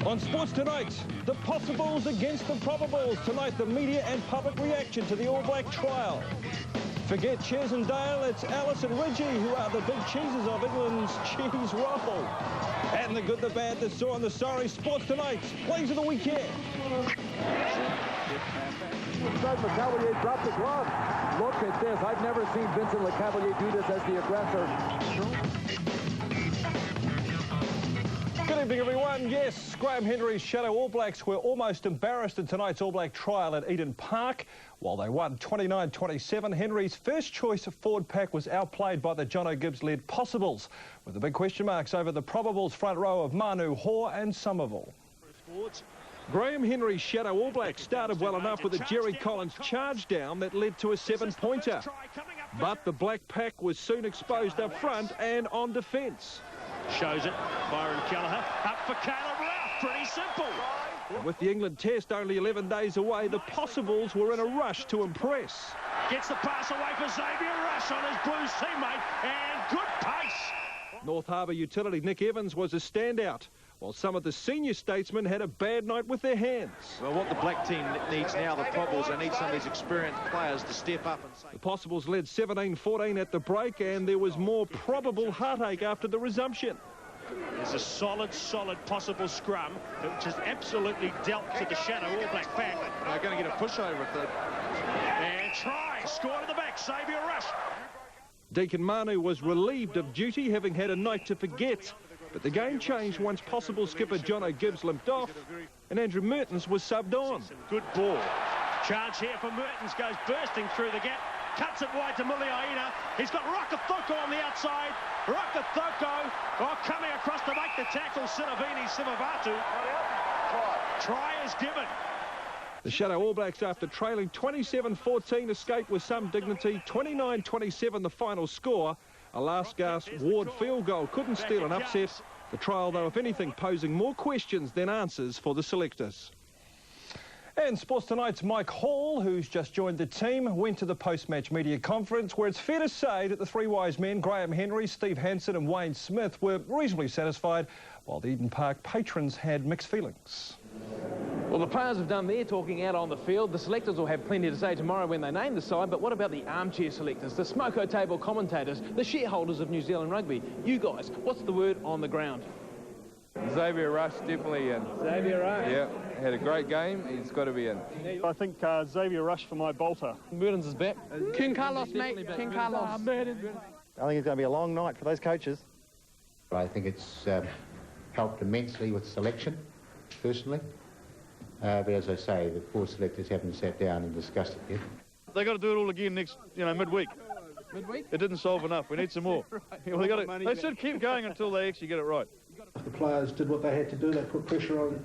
On Sports Tonight, the possibles against the probables. Tonight, the media and public reaction to the All Black trial. Forget Ches and Dale, it's Alice and Reggie who are the big cheeses of England's cheese roll. And the good, the bad, the sore and the sorry. Sports Tonight, plays of the weekend. LeCavalier dropped the glove. Look at this. I've never seen Vincent LeCavalier do this as the aggressor. Good evening, everyone. Yes, Graham Henry's Shadow All Blacks were almost embarrassed in tonight's All Black trial at Eden Park. While they won 29-27, Henry's first choice forward pack was outplayed by the Jono Gibbs-led Possibles, with the big question marks over the probables front row of Manu, Hoare and Somerville. Graham Henry's Shadow All Blacks started well enough with a Jerry Collins charge down that led to a 7-pointer. But the Black pack was soon exposed up front and on defence. Shows it, Byron Kelleher, up for Caleb Ralph, pretty simple. With the England test only 11 days away, the Possibles were in a rush to impress. Gets the pass away for Xavier Rush on his Blues teammate, and good pace. North Harbour utility Nick Evans was a standout, while some of the senior statesmen had a bad night with their hands. Well, what the Black team needs now, the Probables, they need some of these experienced players to step up and say. The Possibles led 17-14 at the break, and there was more probable heartache after the resumption. There's a solid possible scrum, which has absolutely dealt to the Shadow All Black pack. They're going to get a pushover if they... And try, score to the back, Xavier Rush. Deacon Manu was relieved of duty, having had a night to forget. But the game changed once Possible skipper Jono Gibbs limped off and Andrew Mertens was subbed on. Good ball. Charge here for Mertens, goes bursting through the gap, cuts it wide to Muliaina. He's got Rakathoko on the outside. Rakathoko, coming across to make the tackle, Sinavini Simavatu. Try is given. The Shadow All Blacks, after trailing 27-14, escaped with some dignity. 29-27 the final score. A last-gasp Ward field goal couldn't steal an upset. The trial, though, if anything, posing more questions than answers for the selectors. And Sports Tonight's Mike Hall, who's just joined the team, went to the post-match media conference where it's fair to say that the three wise men, Graham Henry, Steve Hansen and Wayne Smith, were reasonably satisfied, while the Eden Park patrons had mixed feelings. Well, the players have done their talking out on the field. The selectors will have plenty to say tomorrow when they name the side. But what about the armchair selectors, the smoko table commentators, the shareholders of New Zealand rugby? You guys, what's the word on the ground? Xavier Rush definitely in. Xavier Rush? Yeah, had a great game. He's got to be in. I think Xavier Rush for my bolter. Mertens is back. King Carlos, mate. King Carlos. I think it's going to be a long night for those coaches. I think it's helped immensely with selection, personally. But as I say, the four selectors haven't sat down and discussed it yet. They got to do it all again next, midweek. Midweek? It didn't solve enough. We need some more. Well, they should keep going until they actually get it right. The players did what they had to do. They put pressure on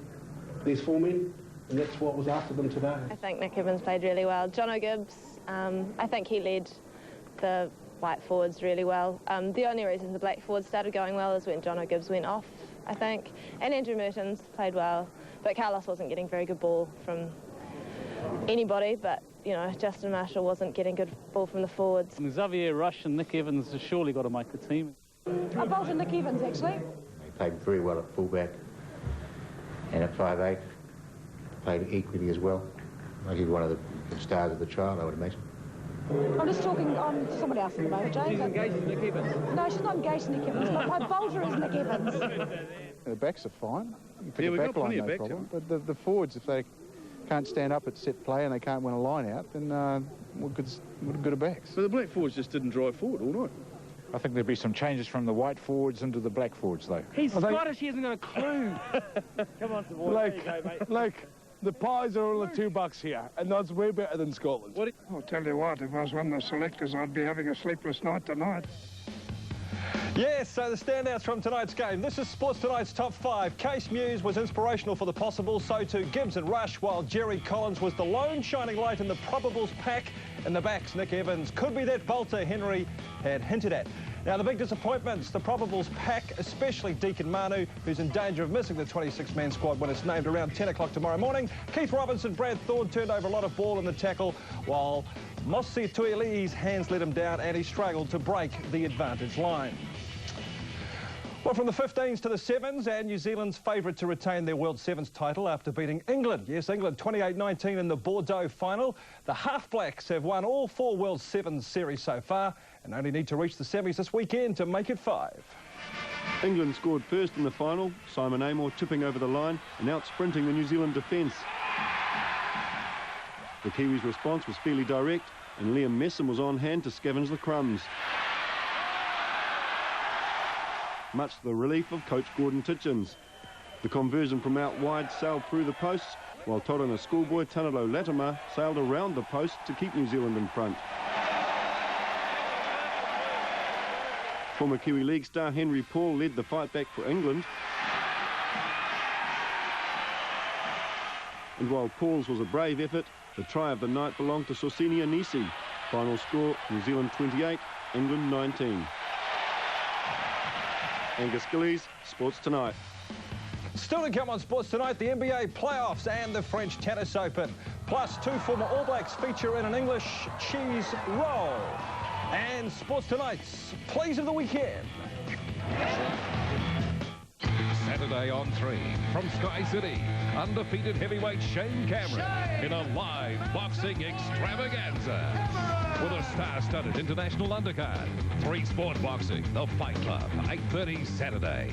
these four men, and that's what was after them today. I think Nick Evans played really well. Jono Gibbs, I think he led the white forwards really well. The only reason the black forwards started going well is when Jono Gibbs went off, I think. And Andrew Mertens played well, but Carlos wasn't getting very good ball from anybody, but, Justin Marshall wasn't getting good ball from the forwards. Xavier Rush and Nick Evans have surely got to make the team. I bolted Nick Evans, actually. He played very well at fullback and at 5'8", played equally as well. He's one of the stars of the trial, I would imagine. I'm just talking on somebody else at the moment, James. She's engaged with Nick Evans. No, she's not engaged with Nick Evans, but my bolter is Nick Evans. The backs are fine. Yeah, we've got plenty of backs. But the forwards, if they can't stand up at set play and they can't win a line out, then what good are backs? But the black forwards just didn't drive forward all night. I think there'll be some changes from the white forwards into the black forwards, though. He's Scottish, he hasn't got a clue. Come on, boys. Like, the pies are only $2 here, and that's way better than Scotland. I'll tell you what, if I was one of the selectors, I'd be having a sleepless night tonight. Yes, so the standouts from tonight's game. This is Sports Tonight's Top 5. Case Muse was inspirational for the Possibles, so too Gibbs and Rush, while Jerry Collins was the lone shining light in the Probables pack. In the backs, Nick Evans could be that bolter Henry had hinted at. Now, the big disappointments, the Probables pack, especially Deacon Manu, who's in danger of missing the 26-man squad when it's named around 10 o'clock tomorrow morning. Keith Robinson, Brad Thorne turned over a lot of ball in the tackle, while Mosi Tuiali's hands let him down and he struggled to break the advantage line. Well, from the 15s to the 7s, and New Zealand's favourite to retain their World Sevens title after beating England. Yes, England 28-19 in the Bordeaux final. The Half Blacks have won all 4 World Sevens series so far and only need to reach the semis this weekend to make it 5. England scored first in the final, Simon Amor tipping over the line and out-sprinting the New Zealand defence. The Kiwis' response was fairly direct and Liam Messam was on hand to scavenge the crumbs. Much to the relief of coach Gordon Titchens. The conversion from out wide sailed through the posts, while Torana schoolboy Tanalo Latimer sailed around the post to keep New Zealand in front. Former Kiwi League star Henry Paul led the fight back for England. And while Paul's was a brave effort, the try of the night belonged to Sorsini Anisi. Final score, New Zealand 28, England 19. Angus Gillies, Sports Tonight. Still to come on Sports Tonight, the NBA playoffs and the French Tennis Open. Plus 2 former All Blacks feature in an English cheese roll. And Sports Tonight's Plays of the Weekend. Saturday on 3 from Sky City, undefeated heavyweight Shane Cameron in a live boxing extravaganza with a star-studded international undercard. 3 Sport Boxing, The Fight Club, 8:30 Saturday.